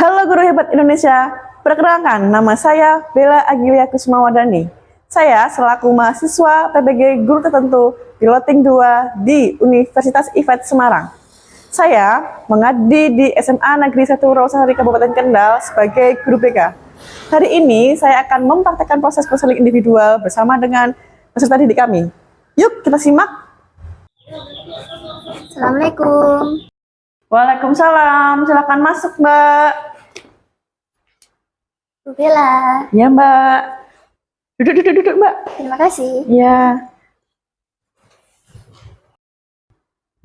Halo Guru Hebat Indonesia, perkenalkan nama saya Bella Agilia Kusmawadani. Saya selaku mahasiswa PBG Guru Tertentu Piloting 2 di Universitas IFET Semarang. Saya mengabdi di SMA Negeri 1 Rawasari Kabupaten Kendal sebagai guru BK. Hari ini saya akan mempraktekkan proses konseling individual bersama dengan peserta didik kami. Yuk kita simak. Assalamualaikum. Waalaikumsalam, silakan masuk Mbak. Bu Bella. Ya Mbak. Duduk Mbak. Terima kasih. Ya.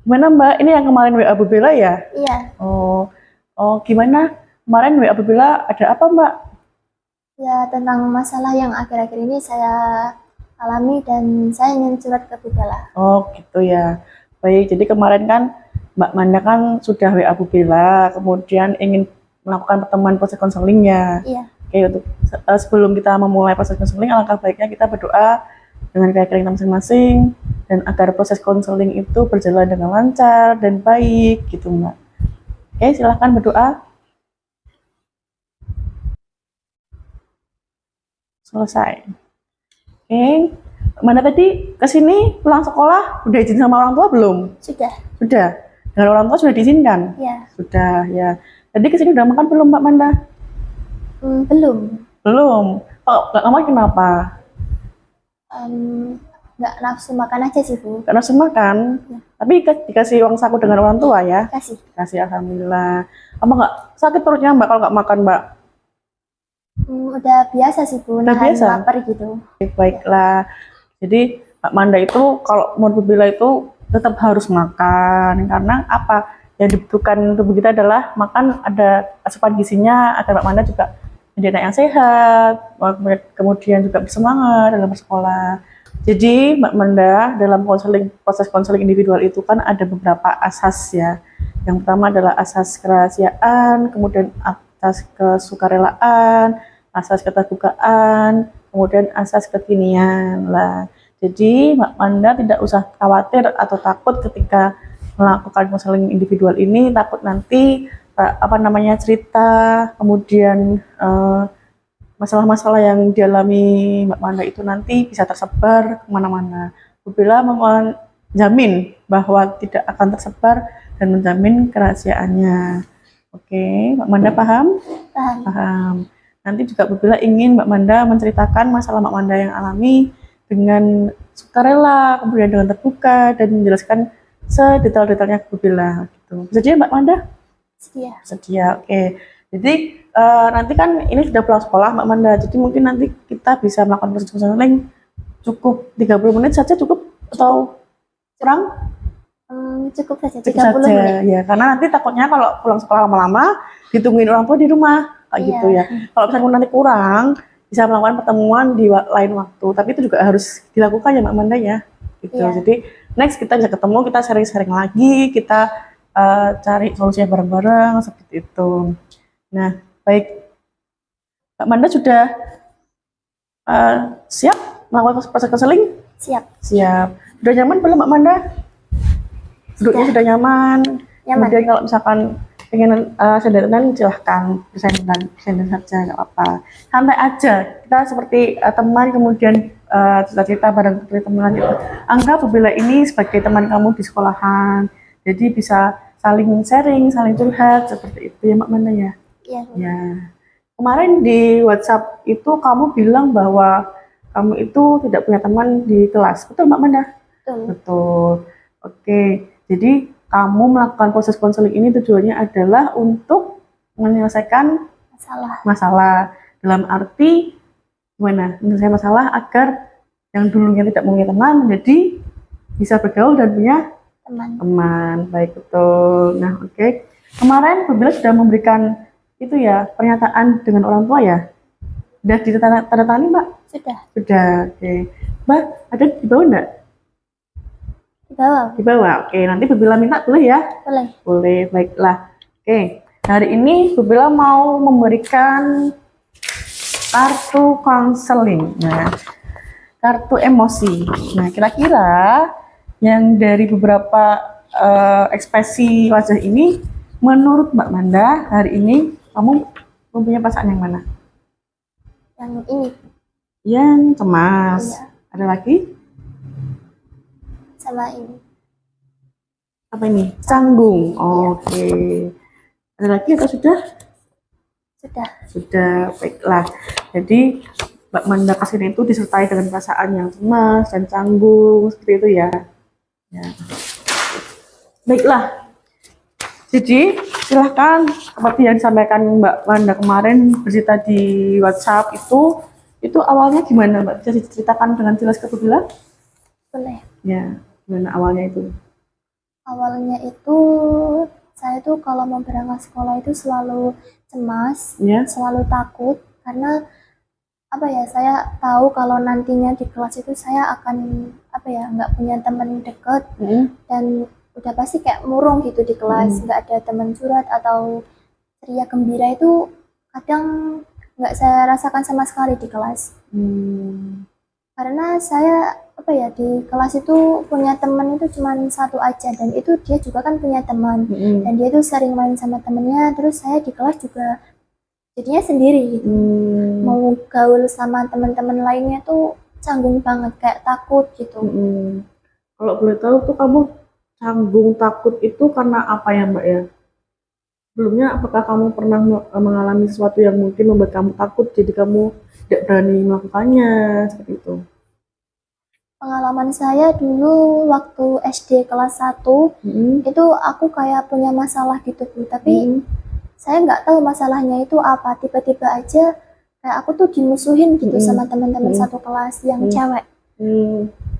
Gimana Mbak? Ini yang kemarin WA Bu Bella ya? Iya. Oh, gimana? Kemarin WA Bu Bella ada apa Mbak? Ya, tentang masalah yang akhir-akhir ini saya alami dan saya ingin curhat ke Bu Bella. Oh gitu ya. Baik, jadi kemarin kan Mbak Manda kan sudah WA Bu Bella, kemudian ingin melakukan pertemuan proses konselingnya. Iya. Oke, untuk sebelum kita memulai proses konseling, alangkah baiknya kita berdoa dengan keyakinan kita masing-masing dan agar proses konseling itu berjalan dengan lancar dan baik gitu Mbak. Oke, silahkan berdoa. Selesai. Oke, Mbak tadi kesini pulang sekolah udah izin sama orang tua belum? Sudah. Sudah. Dengan orang tua sudah diizinkan? Iya. Sudah ya. Tadi kesini udah makan belum Mbak Manda? Belum. Belum. Oh, nggak makan kenapa? Nggak nafsu makan aja sih Bu. Nggak nafsu makan. Ya. Tapi dikasih uang saku dengan orang tua ya? Kasih. Kasih alhamdulillah. Apa nggak sakit perutnya Mbak kalau nggak makan Mbak? Udah biasa sih Bu. Udah Nahan biasa? lapar gitu. Baiklah. Jadi Mbak Manda itu kalau mau bila itu tetap harus makan karena apa yang dibutuhkan tubuh kita adalah makan, ada asupan gizinya agar Mbak Manda juga menjadi anak yang sehat, kemudian juga bersemangat dalam bersekolah. Jadi Mbak Manda dalam proses konseling individual itu kan ada beberapa asas ya. Yang pertama adalah asas kerahasiaan, kemudian asas kesukarelaan, asas keterbukaan, kemudian asas kekinian lah. Jadi Mbak Manda tidak usah khawatir atau takut ketika melakukan konseling individual ini, takut nanti cerita, kemudian masalah-masalah yang dialami Mbak Manda itu nanti bisa tersebar kemana-mana. Bila menjamin bahwa tidak akan tersebar dan menjamin kerahasiaannya. Oke, Mbak Manda paham? Paham. Paham. Nanti juga Bila ingin Mbak Manda menceritakan masalah Mbak Manda yang alami dengan sukarela, kemudian dengan terbuka dan menjelaskan sedetail-detailnya ke Bu Bella gitu. Sedia Mbak Manda? Sedia. Sedia, oke. Jadi nanti kan ini sudah pulang sekolah Mbak Manda, jadi mungkin nanti kita bisa melakukan proses konseling cukup 30 menit saja cukup atau kurang? Cukup saja, 30 Cukup saja, menit. ya, karena nanti takutnya kalau pulang sekolah lama-lama ditungguin orang tua di rumah kayak Iya. gitu ya. Kalau misalnya nanti kurang, bisa melakukan pertemuan di lain waktu, tapi itu juga harus dilakukan ya Mbak Manda ya gitu. Iya. Jadi next kita bisa ketemu, kita sharing-sharing lagi, kita cari solusinya bareng-bareng seperti itu. Nah baik, Mbak Manda sudah siap melakukan proses konseling? Siap. Siap. Sudah nyaman belum Mbak Manda? Duduknya sudah nyaman? Nyaman. Kemudian kalau misalkan pengen senderan silahkan senderan saja, nggak apa-apa, santai aja, kita seperti teman, kemudian cerita-cerita bareng teman gitu. Anggap Bu Bella ini sebagai teman kamu di sekolahan, jadi bisa saling sharing, saling curhat seperti itu ya Mbak Manda ya. Iya. Ya, kemarin di WhatsApp itu kamu bilang bahwa kamu itu tidak punya teman di kelas, betul Mbak Manda? Betul. Betul. Oke, jadi kamu melakukan proses konseling ini tujuannya adalah untuk menyelesaikan masalah. Dalam arti gimana? Menyelesaikan masalah agar yang dulunya tidak punya teman menjadi bisa bergaul dan punya teman. Baik, betul. Nah, oke. Kemarin Bu Bella sudah memberikan itu ya, pernyataan dengan orang tua ya? Sudah ditandatangani Mbak? Sudah. Sudah, oke. Mbak, ada di bawah enggak? Di bawah. Oke, nanti Bu Bella minta boleh ya? Boleh. Boleh, baiklah. Oke, hari ini Bu Bella mau memberikan kartu konseling. Nah, kartu emosi. Nah, kira-kira yang dari beberapa ekspresi wajah ini, menurut Mbak Manda hari ini kamu mempunyai perasaan yang mana? Yang ini, Yang cemas. iya, Ada lagi? sama ini. Apa ini? Canggung. Iya. Oke. Ada lagi atau sudah? Sudah. Sudah, baiklah. Jadi Mbak Manda kesini itu disertai dengan perasaan yang cemas dan canggung seperti itu ya. Ya. Baiklah. Jadi silahkan seperti yang disampaikan Mbak Manda kemarin bercerita di WhatsApp itu awalnya gimana Mbak? Bisa diceritakan dengan jelas ke Bila? Boleh. Ya, gimana awalnya itu? Awalnya itu saya tuh kalau mau berangkat sekolah itu selalu cemas, Ya. selalu takut karena apa ya, saya tahu kalau nantinya di kelas itu saya akan apa ya, nggak punya teman dekat dan udah pasti kayak murung gitu di kelas, nggak ada teman curhat atau ceria gembira itu kadang nggak saya rasakan sama sekali di kelas. Karena saya apa ya, di kelas itu punya teman itu cuma satu aja dan itu dia juga kan punya teman dan dia tuh sering main sama temennya, terus saya di kelas juga jadinya sendiri gitu. Mau gaul sama teman-teman lainnya tuh canggung banget, kayak takut gitu. Kalau boleh tahu tuh kamu canggung takut itu karena apa ya Mbak ya? Sebelumnya apakah kamu pernah mengalami sesuatu yang mungkin membuat kamu takut jadi kamu tidak berani melakukannya seperti itu? Pengalaman saya dulu waktu SD kelas 1 itu aku kayak punya masalah gitu Bu, tapi saya nggak tahu masalahnya itu apa, tiba-tiba aja kayak aku tuh dimusuhin gitu sama teman-teman satu kelas yang cewek.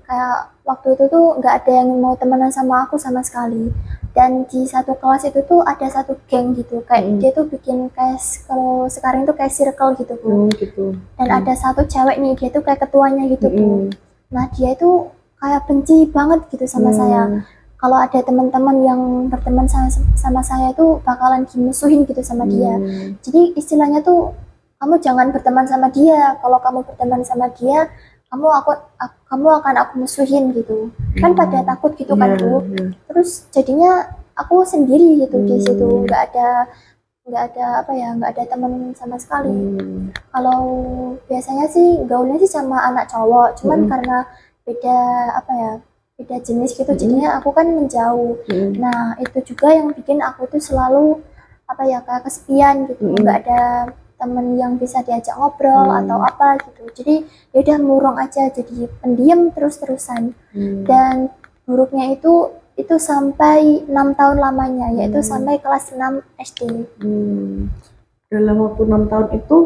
Kayak waktu itu tuh nggak ada yang mau temenan sama aku sama sekali, dan di satu kelas itu tuh ada satu geng gitu, kayak dia tuh bikin kayak kalau sekarang itu kayak circle gitu Bu. Gitu. Dan ada satu cewek nih, dia tuh kayak ketuanya gitu Bu. Nah dia itu kayak benci banget gitu sama saya. Kalau ada teman-teman yang berteman sama saya itu bakalan dimusuhin gitu sama dia. Jadi istilahnya tuh kamu jangan berteman sama dia. Kalau kamu berteman sama dia, kamu akan aku musuhin gitu. Kan pada takut gitu kan Bu. Terus jadinya aku sendiri gitu di situ, nggak ada apa ya, nggak ada teman sama sekali. Kalau biasanya sih gaulnya sih sama anak cowok, cuman karena beda apa ya, beda jenis gitu, jadinya aku kan menjauh. Nah itu juga yang bikin aku tuh selalu apa ya, kayak kesepian gitu, nggak ada temen yang bisa diajak ngobrol atau apa gitu. Jadi ya udah murung aja, jadi pendiam terus-terusan. Dan buruknya itu sampai 6 tahun lamanya, yaitu sampai kelas 6 SD. Dalam waktu 6 tahun itu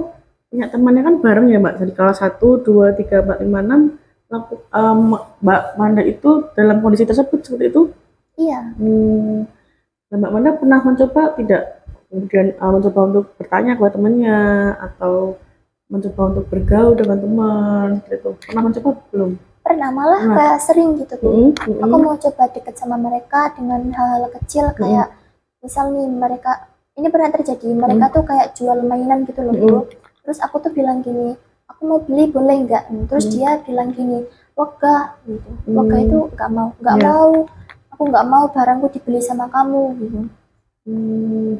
punya temannya kan bareng ya Mbak, dari kelas 1, 2, 3, 4, 5, 6. Mbak Manda itu dalam kondisi tersebut seperti itu? Iya. Dan Mbak Manda pernah mencoba tidak kemudian mencoba untuk bertanya kepada temannya atau mencoba untuk bergaul dengan teman seperti itu? Pernah mencoba belum? Pernah, malah kayak sering gitu Bu. Aku mau coba deket sama mereka dengan hal-hal kecil, kayak misal nih mereka, ini pernah terjadi, mereka tuh kayak jual mainan gitu loh Bu. Terus aku tuh bilang gini, aku mau beli boleh nggak? Terus dia bilang gini, wegah gitu. Wegah itu nggak mau, aku nggak mau barangku dibeli sama kamu gitu.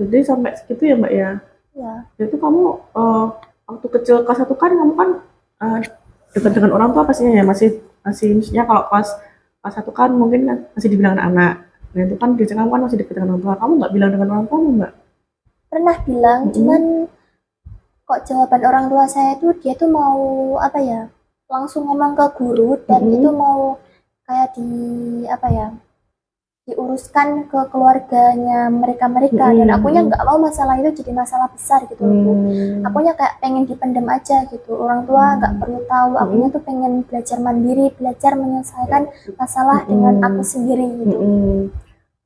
Jadi sampai segitu ya Mbak ya? Iya. Jadi kamu waktu kecil kelas 1 kan kamu kan dekat dengan orang tua pastinya ya, masih maksudnya kalau kelas 1 kan mungkin masih dibilang anak-anak. Nah itu kan biasanya kamu kan masih dekat dengan orang tua, kamu nggak bilang dengan orang tua Mbak? Pernah bilang, cuman kok jawaban orang tua saya tuh dia tuh mau apa ya, langsung ngomong ke guru dan itu mau kayak apa ya, diuruskan ke keluarganya mereka dan akunya nggak mau masalah itu jadi masalah besar gitu loh. Akunya kayak pengen dipendam aja gitu, orang tua nggak perlu tahu, akunya tuh pengen belajar mandiri, belajar menyelesaikan masalah dengan aku sendiri gitu.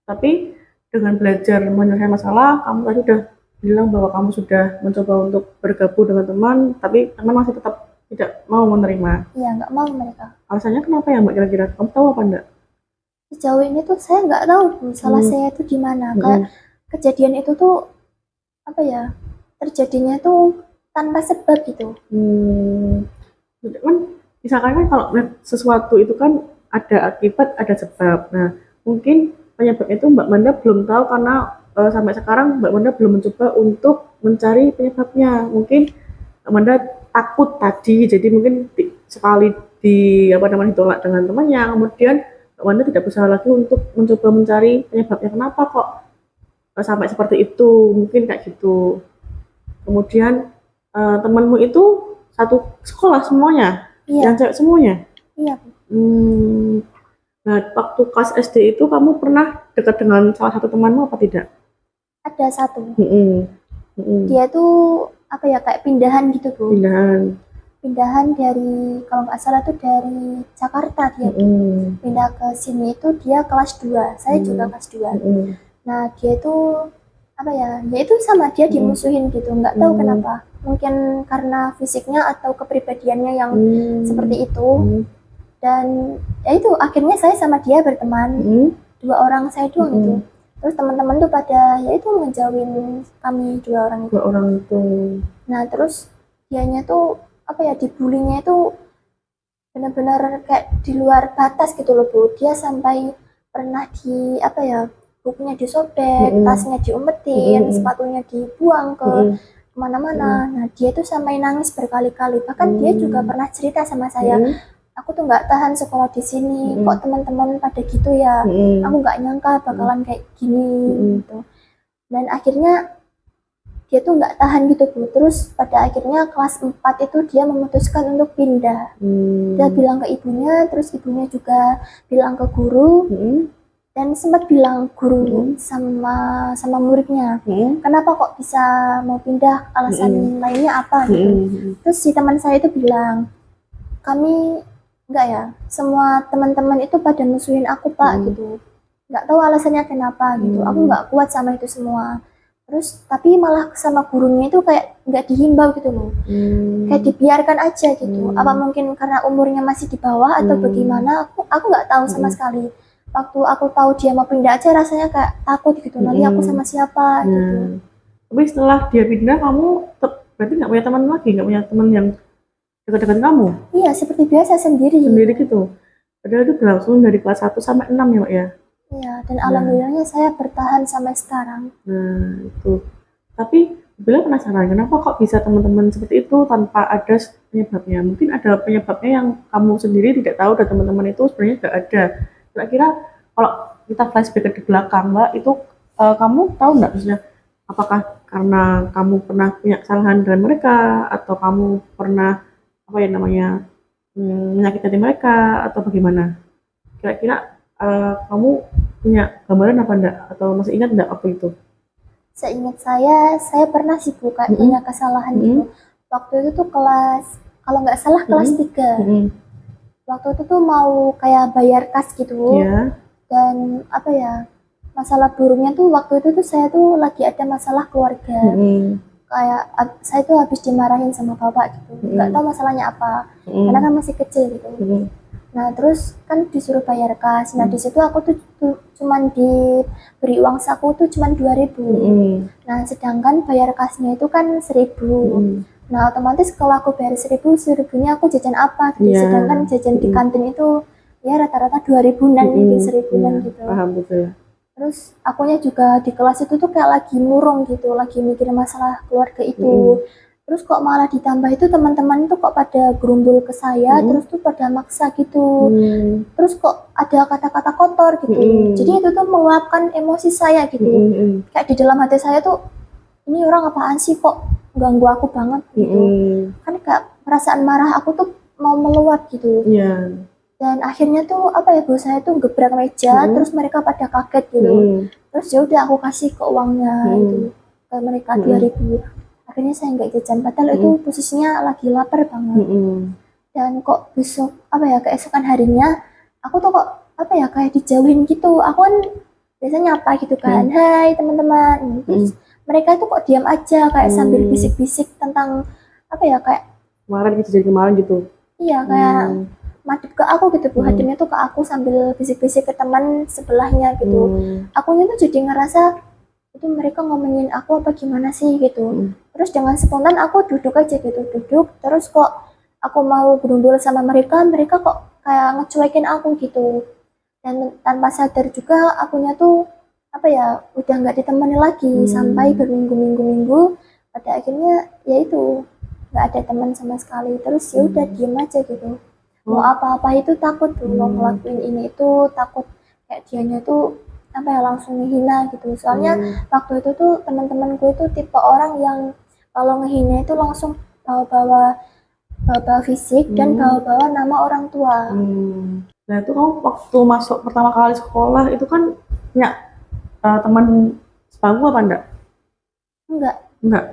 Tapi dengan belajar menyelesaikan masalah, kamu tadi udah bilang bahwa kamu sudah mencoba untuk bergabung dengan teman, tapi teman masih tetap tidak mau menerima. Iya, nggak mau mereka. Alasannya kenapa ya Mbak kira-kira? Kamu tahu apa enggak? Sejauh ini tuh saya nggak tahu tuh salah saya tuh di mana. Kayak kejadian itu tuh apa ya, terjadinya tuh tanpa sebab gitu. Kan misalkan kan kalau sesuatu itu kan ada akibat, ada sebab. Nah mungkin penyebab itu Mbak Manda belum tahu karena sampai sekarang Mbak Manda belum mencoba untuk mencari penyebabnya. Mungkin Mbak Manda takut tadi, jadi mungkin sekali ditolak dengan temannya, kemudian Mbak Manda tidak berusaha lagi untuk mencoba mencari penyebabnya kenapa kok sampai seperti itu, mungkin kayak gitu. Kemudian temanmu itu satu sekolah semuanya, Iya, yang cewek semuanya. iya Bu. Nah, waktu kelas SD itu kamu pernah dekat dengan salah satu temanmu apa tidak? Ada satu. Mm-mm. Mm-mm. Dia tuh apa ya kayak pindahan gitu Bu. Pindahan. Pindahan dari kalau nggak salah tuh dari Jakarta dia Mm-mm. pindah ke sini itu dia kelas 2. Saya juga kelas 2. Mm-mm. Nah, dia itu apa ya? Dia itu sama dia dimusuhin gitu. Nggak tahu kenapa. Mungkin karena fisiknya atau kepribadiannya yang seperti itu. Dan ya itu akhirnya saya sama dia berteman. 2 orang saya doang itu. Terus teman-teman tuh pada ya itu ngejauhin kami 2 orang itu. 2 orang itu. Nah, terus dianya tuh apa ya dibulinya itu benar-benar kayak di luar batas gitu loh Bu. Dia sampai pernah di apa ya bukunya disobek, tasnya diumpetin, sepatunya dibuang ke kemana-mana. Nah dia tuh sampai nangis berkali-kali. Bahkan dia juga pernah cerita sama saya, aku tuh nggak tahan sekolah di sini. Kok teman-teman pada gitu ya? Aku nggak nyangka bakalan kayak gini gitu. Dan akhirnya dia tuh nggak tahan gitu Bu. Terus pada akhirnya kelas 4 itu dia memutuskan untuk pindah. Dia bilang ke ibunya, terus ibunya juga bilang ke guru, dan sempat bilang guru sama muridnya, kenapa kok bisa mau pindah, alasan lainnya apa gitu. Terus si teman saya itu bilang, kami enggak ya, semua teman-teman itu pada musuhin aku Pak gitu. Nggak tahu alasannya kenapa gitu. Aku nggak kuat sama itu semua. Terus tapi malah sama gurunya itu kayak nggak dihimbau gitu loh, kayak dibiarkan aja gitu. Apa mungkin karena umurnya masih di bawah atau bagaimana? Aku nggak tahu sama sekali. Waktu aku tahu dia mau pindah aja rasanya kayak takut gitu. Nanti aku sama siapa gitu. Tapi setelah dia pindah kamu berarti nggak punya teman lagi, nggak punya teman yang dekat-dekat kamu? Iya seperti biasa sendiri. Sendiri gitu. Padahal itu berlangsung dari kelas 1 sampai 6 ya Pak ya? Iya, dan alhamdulillahnya saya bertahan sampai sekarang. Nah, itu. Tapi Bila penasaran, kenapa kok bisa teman-teman seperti itu tanpa ada penyebabnya? Mungkin ada penyebabnya yang kamu sendiri tidak tahu dan teman-teman itu sebenarnya nggak ada. Kira-kira kalau kita flashback ke belakang, Mbak, itu kamu tahu nggak maksudnya apakah karena kamu pernah punya kesalahan dengan mereka atau kamu pernah apa ya namanya menyakiti hati mereka atau bagaimana? Kira-kira kamu punya gambaran apa enggak atau masih ingat enggak waktu itu? Seingat saya pernah sih Bu kayak punya kesalahan gitu. Waktu itu tuh kelas, kalau nggak salah kelas 3. Waktu itu tuh mau kayak bayar kas gitu. Yeah. Dan apa ya, masalah buruknya tuh waktu itu tuh saya tuh lagi ada masalah keluarga. Kayak saya tuh habis dimarahin sama bapak gitu. Nggak tahu masalahnya apa. Karena kan masih kecil gitu. Nah terus kan disuruh bayar kas. Nah di situ aku tuh cuman diberi uang saku tuh cuman 2.000. Nah sedangkan bayar kasnya itu kan 1.000. Nah otomatis kalau aku bayar 1.000-nya aku jajan apa gitu. Sedangkan jajan di kantin itu ya rata-rata 2.000-an gitu, 1.000-an gitu. Paham betul. Terus akunya juga di kelas itu tuh kayak lagi murung gitu, lagi mikir masalah keluarga itu. Terus kok malah ditambah itu teman-teman tuh kok pada gerumbul ke saya, terus tuh pada maksa gitu. Terus kok ada kata-kata kotor gitu. Jadi itu tuh meluapkan emosi saya gitu. Kayak di dalam hati saya tuh, ini orang apaan sih kok ganggu aku banget gitu. Kan kayak perasaan marah aku tuh mau meluap gitu. Dan akhirnya tuh apa ya Bu, saya tuh gebrak meja, terus mereka pada kaget gitu. Terus ya udah aku kasih ke uangnya itu ke mereka 2.000. Akhirnya saya nggak jajan, padahal itu posisinya lagi lapar banget. Dan kok besok apa ya keesokan harinya aku tuh kok apa ya kayak dijauhin gitu. Aku kan biasanya apa gitu kan, hai teman-teman. Terus mereka tuh kok diam aja kayak sambil bisik-bisik tentang apa ya kayak kemarin gitu, jadi kemarin gitu. Iya kayak madep ke aku gitu Bu, hadapnya tuh ke aku sambil bisik-bisik ke teman sebelahnya gitu. Akunya tuh jadi ngerasa itu mereka ngomongin aku apa gimana sih gitu. Terus dengan spontan aku duduk aja gitu, terus kok aku mau berundul sama mereka kok kayak ngecuekin aku gitu. Dan tanpa sadar juga akunya tuh apa ya, udah nggak ditemani lagi sampai berminggu-minggu pada akhirnya ya itu nggak ada teman sama sekali, terus ya udah diem aja gitu. Mau apa-apa itu takut tuh, mau ngelakuin ini itu takut kayak dianya tuh apa ya langsung ngehina gitu. Soalnya waktu itu tuh teman-temanku itu tipe orang yang kalau ngehina itu langsung bawa-bawa fisik dan bawa-bawa nama orang tua. Nah itu kamu waktu masuk pertama kali sekolah itu kan punya teman sebangku apa enggak? Enggak.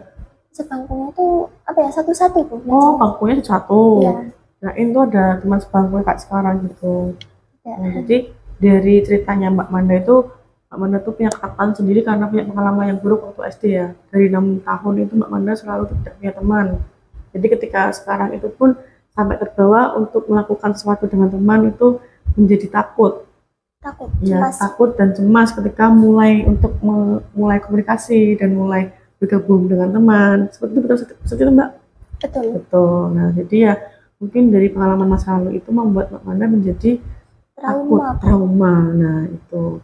Sebangkunya tuh apa ya, satu-satu tuh. Oh, bangkunya satu. Iya. Nah itu ada teman sebangku kayak sekarang gitu. Ya. Nah, jadi dari ceritanya Mbak Manda itu, Mbak Manda tuh punya ketakutan sendiri karena punya pengalaman yang buruk waktu SD ya. Dari 6 tahun itu Mbak Manda selalu tidak punya teman. Jadi ketika sekarang itu pun sampai terbawa untuk melakukan sesuatu dengan teman itu menjadi takut. Ya, Cemas. takut dan cemas ketika mulai untuk mulai komunikasi dan mulai bergabung dengan teman. Seperti itu, seperti itu Mbak? Betul. Betul. Nah, jadi ya mungkin dari pengalaman masa lalu itu membuat Mbak Manda menjadi trauma. Nah, itu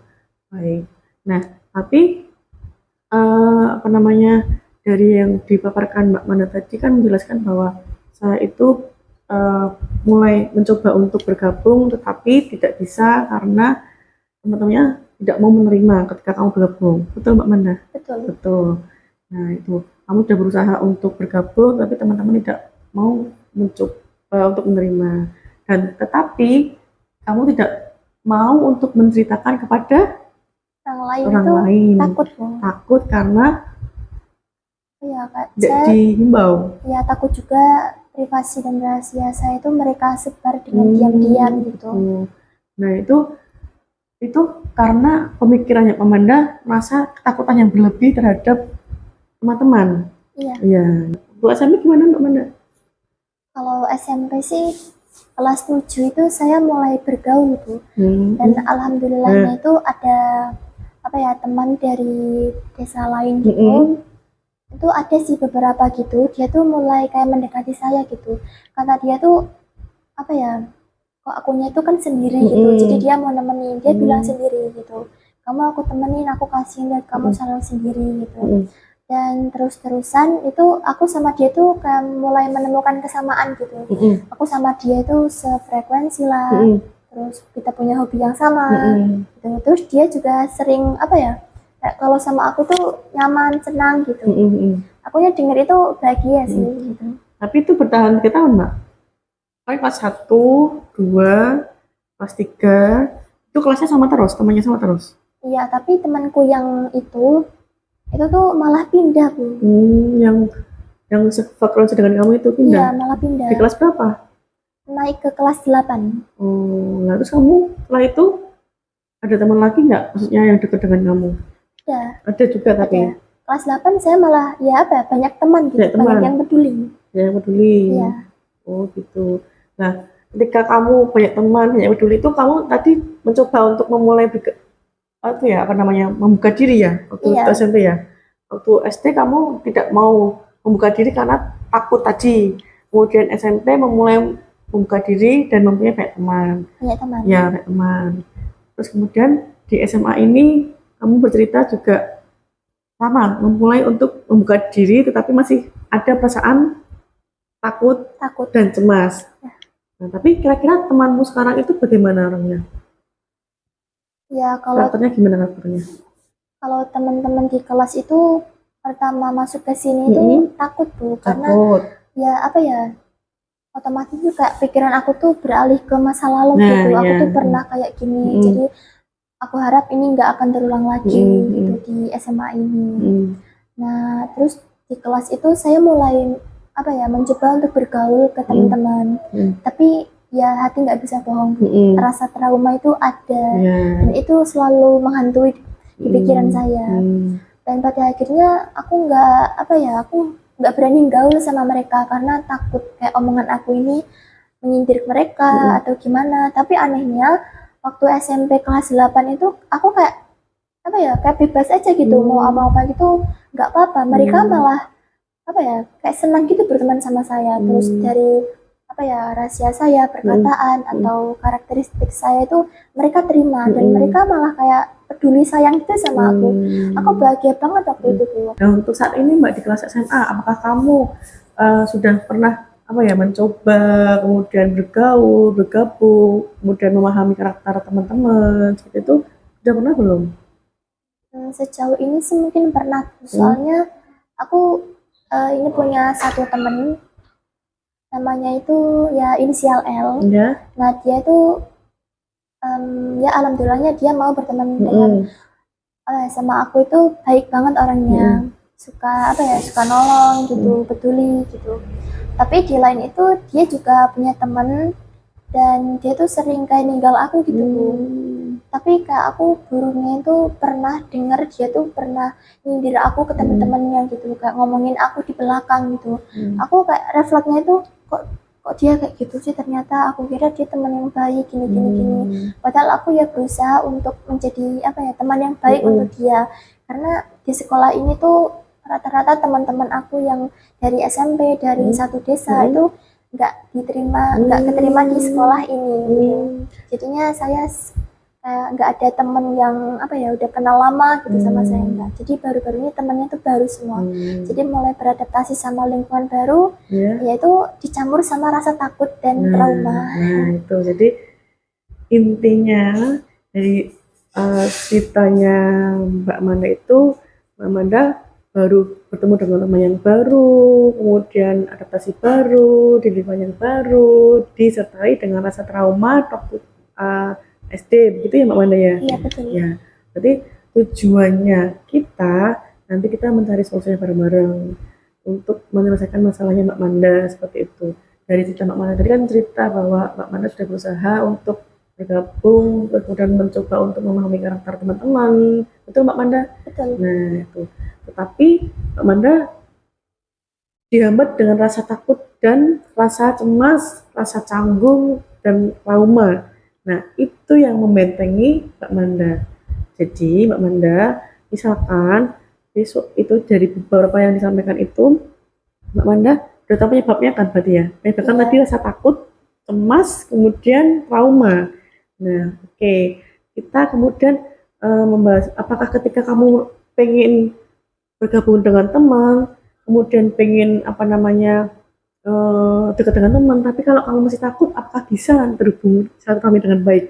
baik. Nah, tapi apa namanya, dari yang dipaparkan Mbak Manda tadi kan menjelaskan bahwa saya itu mulai mencoba untuk bergabung tetapi tidak bisa karena teman-temannya tidak mau menerima ketika kamu bergabung. Betul Mbak Manda? Betul. Nah itu kamu sudah berusaha untuk bergabung tapi teman-teman tidak mau mencoba untuk menerima, dan tetapi kamu tidak mau untuk menceritakan kepada orang lain. Takut karena ya, tidak dihimbau. Ya takut juga privasi dan rahasia saya itu mereka sebar dengan diam-diam gitu. Nah itu karena pemikirannya Mbak Manda merasa ketakutan yang berlebih terhadap teman-teman. Iya. Bu SMP gimana Mbak Manda? Kalau SMP sih kelas 7 itu saya mulai bergaul tuh. Dan alhamdulillahnya itu ada apa ya, teman dari desa lain gitu. Itu ada sih beberapa gitu. Dia tuh mulai kayak mendekati saya gitu. Kata dia tuh apa ya, kok akunya itu kan sendiri gitu, jadi dia mau nemenin, dia bilang sendiri gitu, kamu aku temenin, aku kasih lihat kamu selalu sendiri gitu. Dan terus-terusan itu aku sama dia tuh kayak mulai menemukan kesamaan gitu. Aku sama dia itu sefrekuensi lah, terus kita punya hobi yang sama gitu. Terus dia juga sering apa ya, kayak kalau sama aku tuh nyaman, senang gitu. Akunya denger itu bahagia sih gitu. Tapi itu bertahan 3 tahun Mbak? Kelas 1, 2, kelas 3 itu kelasnya sama terus, temannya sama terus? Iya, tapi temanku yang itu tuh malah pindah Bu. Yang sefrekuensi dengan kamu itu pindah? Iya, malah pindah. Di kelas berapa? Naik ke kelas 8. Nah terus kamu setelah itu ada teman lagi nggak? Maksudnya yang dekat dengan kamu? Ada juga tapi? Ada. Kelas 8 saya malah ya apa, banyak teman gitu, banyak yang peduli. Iya. Oh gitu. Nah, ketika kamu banyak teman, banyak peduli itu kamu tadi mencoba untuk memulai membuka diri ya waktu SMP ya. Waktu SD kamu tidak mau membuka diri karena takut tadi. Kemudian SMP memulai membuka diri dan mempunyai banyak teman. Banyak teman. Terus kemudian di SMA ini kamu bercerita juga sama, memulai untuk membuka diri tetapi masih ada perasaan takut dan cemas. Nah, tapi kira-kira temanmu sekarang itu bagaimana orangnya? Ya, karakternya gimana karakternya? Kalau teman-teman di kelas itu pertama masuk ke sini itu takut Bu, karena ya apa ya, otomatis juga pikiran aku tuh beralih ke masa lalu gitu. Aku tuh pernah kayak gini, jadi aku harap ini nggak akan terulang lagi gitu di SMA ini. Nah, terus di kelas itu saya mulai apa ya, mencoba untuk bergaul ke teman-teman, tapi ya hati nggak bisa bohong, rasa trauma itu ada dan itu selalu menghantui di pikiran saya. Dan pada akhirnya aku nggak berani gaul sama mereka karena takut kayak omongan aku ini menyindir mereka atau gimana. Tapi anehnya waktu SMP kelas 8 itu aku kayak apa ya, kayak bebas aja gitu, mau apa-apa gitu nggak apa-apa. Mereka malah apa ya, kayak senang gitu berteman sama saya. Terus dari apa ya, rahasia saya, perkataan atau karakteristik saya itu mereka terima dan mereka malah kayak peduli sayang gitu sama aku. Aku bahagia banget waktu itu Bu. Nah, untuk saat ini Mbak di kelas SMA, apakah kamu sudah pernah apa ya mencoba, kemudian bergaul, bergabung, kemudian memahami karakter teman-teman seperti itu? Sudah pernah belum? Sejauh ini sih mungkin pernah Bu. Soalnya aku ini punya satu temen namanya itu ya inisial L. Ya. Nah dia itu ya alhamdulillahnya dia mau berteman dengan sama aku, itu baik banget orangnya, suka apa ya, suka nolong gitu, peduli gitu. Tapi di lain itu dia juga punya teman dan dia tuh sering kayak ninggal aku gitu Bu. Tapi kayak aku burungnya itu pernah dengar dia tuh pernah nyindir aku ke teman-temannya gitu, kayak ngomongin aku di belakang gitu. Aku kayak refleksnya itu kok dia kayak gitu sih, ternyata aku kira dia teman yang baik gini. Padahal aku ya berusaha untuk menjadi apa ya, teman yang baik untuk dia. Karena di sekolah ini tuh rata-rata teman-teman aku yang dari SMP, dari satu desa itu nggak keterima di sekolah ini gitu. Jadinya saya nggak ada temen yang apa ya udah kenal lama gitu sama saya, enggak. Jadi baru-baru ini temennya tuh baru semua. Jadi mulai beradaptasi sama lingkungan baru, yaitu dicampur sama rasa takut dan trauma. Nah itu jadi intinya dari ceritanya Mbak Manda itu, Mbak Manda baru bertemu dengan teman yang baru, kemudian adaptasi baru di lingkungan yang baru, disertai dengan rasa trauma waktu SD, begitu ya Mbak Manda ya? Iya betul. Ya, berarti tujuannya kita nanti kita mencari solusinya bareng-bareng untuk menyelesaikan masalahnya Mbak Manda seperti itu. Dari cerita Mbak Manda tadi kan cerita bahwa Mbak Manda sudah berusaha untuk bergabung, kemudian mencoba untuk memahami karakter teman-teman, betul Mbak Manda? Betul. Nah itu, tetapi Mbak Manda dihambat dengan rasa takut dan rasa cemas, rasa canggung dan trauma. Nah, itu yang membentengi Mbak Manda. Jadi, Mbak Manda, misalkan besok itu dari beberapa yang disampaikan itu, Mbak Manda udah tahu penyebabnya kan berarti ya? Penyebabnya tadi rasa takut, cemas, kemudian trauma. Nah, oke. Kita kemudian membahas apakah ketika kamu pengen bergabung dengan teman, kemudian pengen apa namanya dekat dengan teman, tapi kalau kamu masih takut, apakah bisa terhubung silaturahmi dengan baik?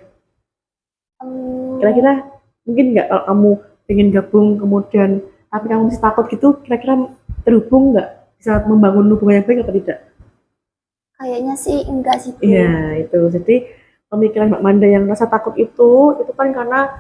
Kira-kira mungkin nggak kalau kamu pengen gabung kemudian tapi kamu masih takut gitu, kira-kira terhubung nggak, bisa membangun hubungan yang baik atau tidak? Kayaknya sih enggak sih Bu. Iya itu, jadi pemikiran Mbak Manda yang rasa takut itu kan karena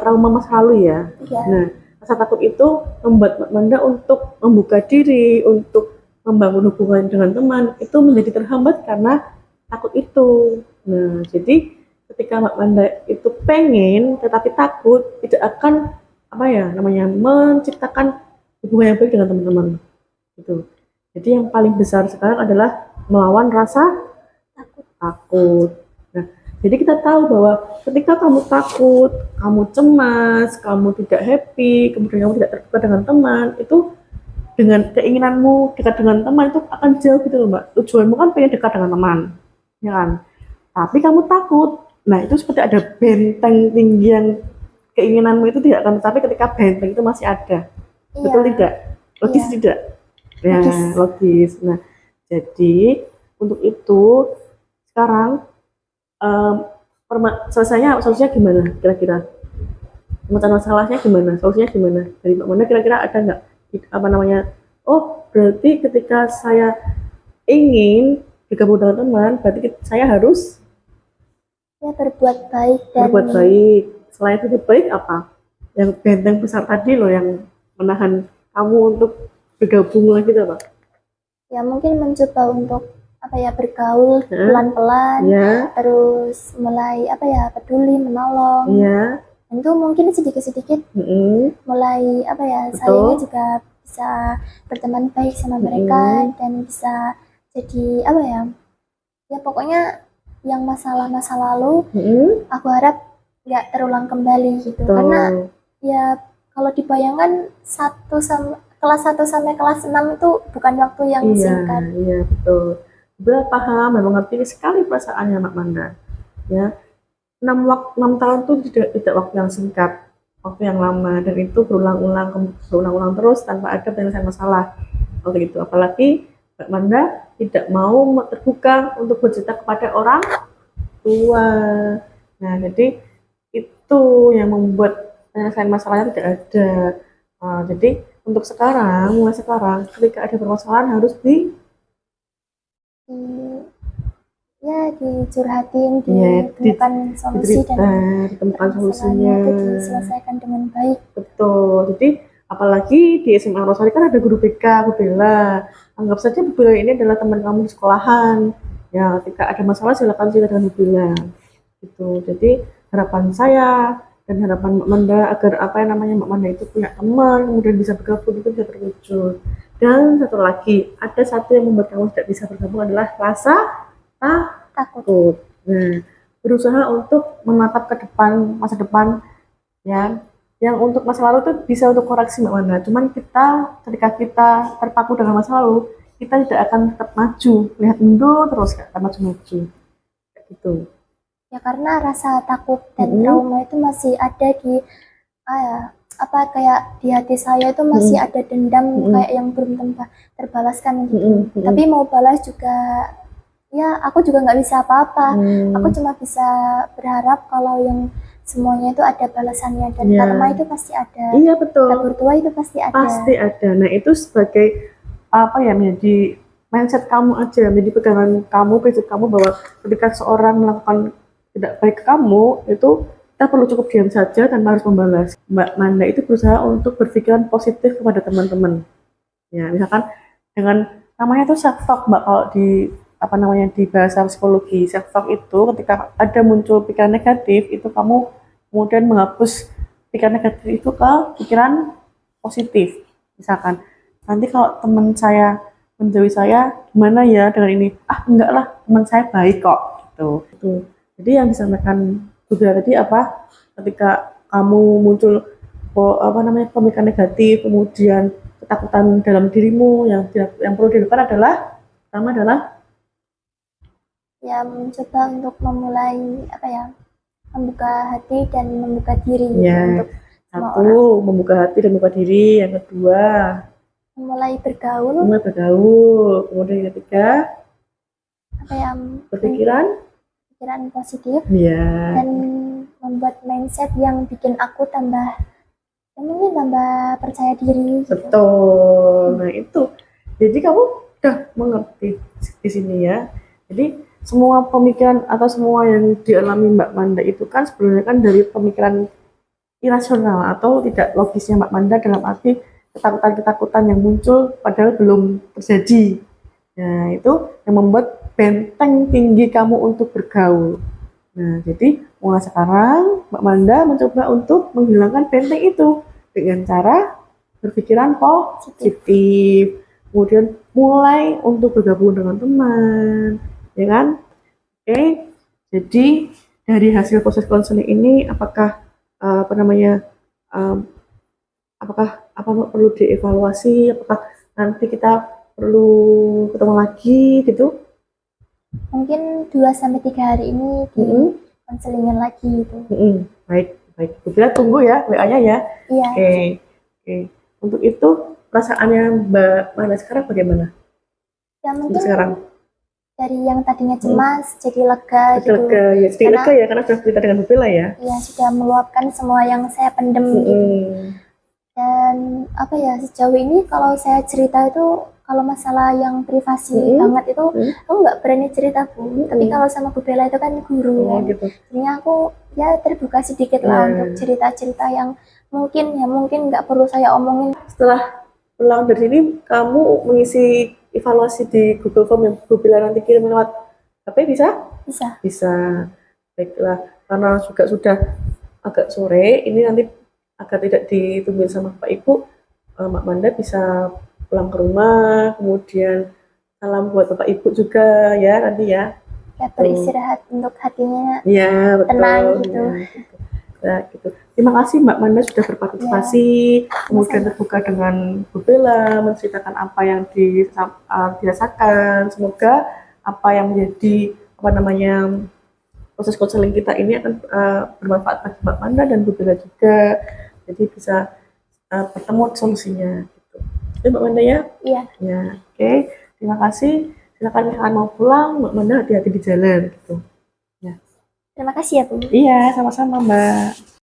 trauma masa lalu ya. Iya. Nah, rasa takut itu membuat Mbak Manda untuk membuka diri, untuk membangun hubungan dengan teman itu menjadi terhambat karena takut itu. Nah, jadi ketika Mbak Manda itu pengen tetapi takut, tidak akan apa ya namanya menciptakan hubungan yang baik dengan teman-teman. Gitu. Jadi yang paling besar sekarang adalah melawan rasa takut. Nah, jadi kita tahu bahwa ketika kamu takut, kamu cemas, kamu tidak happy, kemudian kamu tidak terbuka dengan teman, itu dengan keinginanmu dekat dengan teman itu akan jauh gitu loh Mbak. Tujuanmu kan pengen dekat dengan teman, ya kan? Tapi kamu takut. Nah itu seperti ada benteng tinggi yang keinginanmu itu tidak akan tercapai ketika benteng itu masih ada. Iya. Betul tidak? Logis tidak? Ya logis. Nah jadi untuk itu sekarang solusinya gimana kira-kira? Pemecahan masalahnya gimana? Solusinya gimana? Dari Mbak Manda kira-kira ada nggak? Apa namanya, oh berarti ketika saya ingin bergabung dengan teman, berarti saya harus ya berbuat baik dan berbuat baik. Selain itu baik apa? Yang benteng besar tadi loh yang menahan kamu untuk bergabung lagi gitu Pak? Ya mungkin mencoba untuk apa ya bergaul pelan-pelan, terus mulai apa ya peduli, menolong. Itu mungkin sedikit-sedikit mulai apa ya, saya juga bisa berteman baik sama mereka dan bisa jadi apa ya, ya pokoknya yang masalah-masa lalu aku harap nggak terulang kembali gitu. Karena ya kalau dibayangkan kelas 1 sampai kelas 6 itu bukan waktu yang singkat. Iya betul. Udah paham, memang ngerti sekali perasaannya Mbak Manda. Ya, 6 tahun itu tidak waktu yang singkat. waktu yang lama, dan itu berulang-ulang terus tanpa ada penyelesaian masalah. Waktu itu apalagi Mbak Manda tidak mau terbuka untuk bercerita kepada orang tua. Nah, jadi itu yang membuat penyelesaian masalahnya tidak ada. Jadi untuk sekarang, mulai sekarang, ketika ada permasalahan harus dicurhatin, ya, ditemukan solusi dan ditemukan masalahnya solusinya. itu diselesaikan dengan baik. Betul. Jadi apalagi di SMA Rosari kan ada guru BK, Bu Bella. Anggap saja Bu Bella ini adalah teman kamu di sekolahan. Ya, ketika ada masalah silakan cerita dengan Bu Bella. Gitu. Jadi harapan saya dan harapan Mbak Manda agar Mbak Manda itu punya teman, kemudian bisa bergabung itu bisa terwujud. Dan satu lagi, ada satu yang membuat kamu tidak bisa bergabung adalah rasa takut. Nah, berusaha untuk menatap ke depan, masa depan, ya. Yang untuk masa lalu itu bisa untuk koreksi Mbak Manda. Cuman ketika kita terpaku dengan masa lalu, kita tidak akan tetap maju, lihat mundur terus, gak akan maju-maju. Kayak gitu. Ya karena rasa takut dan trauma itu masih ada di kayak di hati saya itu masih ada dendam kayak yang belum terbalaskan gitu. Tapi mau balas juga ya aku juga nggak bisa apa-apa. Aku cuma bisa berharap kalau yang semuanya itu ada balasannya dan karma itu pasti ada. Iya betul. Tabur tua itu pasti ada. Pasti ada. Nah itu sebagai menjadi mindset kamu aja, menjadi pegangan kamu, prinsip kamu bahwa ketika seorang melakukan tidak baik ke kamu itu kita perlu cukup diam saja tanpa harus membalas. Mbak Manda itu berusaha untuk berpikiran positif kepada teman-teman. Ya misalkan dengan namanya itu self talk Mbak, kalau di bahasa psikologi. Self talk itu ketika ada muncul pikiran negatif itu kamu kemudian menghapus pikiran negatif itu ke pikiran positif. Misalkan nanti kalau teman saya menjauhi saya gimana ya dengan ini, enggak lah, teman saya baik kok gitu. Jadi yang disampaikan juga tadi ketika kamu muncul pemikiran negatif, kemudian ketakutan dalam dirimu, yang perlu dilakukan pertama adalah ya mencoba untuk memulai membuka hati dan membuka diri untuk satu membuka hati dan membuka diri, yang kedua mulai bergaul, kemudian yang ketiga berpikiran positif dan membuat mindset yang bikin aku tambah percaya diri. Betul. Nah itu, jadi kamu udah mengerti di sini ya. Jadi semua pemikiran atau semua yang dialami Mbak Manda itu kan sebenarnya kan dari pemikiran irasional atau tidak logisnya Mbak Manda, dalam arti ketakutan-ketakutan yang muncul padahal belum terjadi. Nah itu yang membuat benteng tinggi kamu untuk bergaul. Nah jadi mulai sekarang Mbak Manda mencoba untuk menghilangkan benteng itu dengan cara berpikiran positif. Kemudian mulai untuk bergabung dengan teman, ya kan? Oke. Jadi dari hasil proses konseling ini apakah perlu dievaluasi? Apakah nanti kita perlu ketemu lagi gitu? Mungkin 2-3 hari ini di konselingin lagi gitu. Baik. Kita tunggu ya WA-nya ya. Iya. Oke. Untuk itu perasaannya Mbak Manda sekarang bagaimana? Ya mungkin sekarang dari yang tadinya cemas jadi lega gitu. Lega ya karena sudah cerita dengan Bu Bella ya. Iya, sudah meluapkan semua yang saya pendem gitu. Dan sejauh ini kalau saya cerita itu kalau masalah yang privasi banget itu aku nggak berani cerita Bu. Tapi kalau sama Bu Bella itu kan guru kan. Gitu. Jadi aku ya terbuka sedikit lah untuk cerita-cerita yang mungkin nggak perlu saya omongin. Setelah pulang dari sini kamu mengisi evaluasi di Google Form yang Bu Bella nanti kirim lewat HP bisa. Baiklah, karena juga sudah agak sore ini, nanti agar tidak ditungguin sama Bapak Ibu, Mbak Manda bisa pulang ke rumah, kemudian salam buat Bapak Ibu juga ya nanti ya. Ya beristirahat untuk hatinya tenang gitu. Ya, gitu. Terima kasih Mbak Manda sudah berpartisipasi, kemudian terbuka dengan Bu Bella, menceritakan apa yang dirasakan. Semoga apa yang menjadi proses konseling kita ini akan bermanfaat bagi Mbak Manda dan Bu Bella juga. jadi bisa bertemu solusinya gitu. Itu Mbak Manda ya. Iya. Ya, oke. Terima kasih. Silakan misalkan mau pulang, Mbak Manda hati-hati di jalan gitu. Terima kasih ya Bu. Iya, sama-sama Mbak.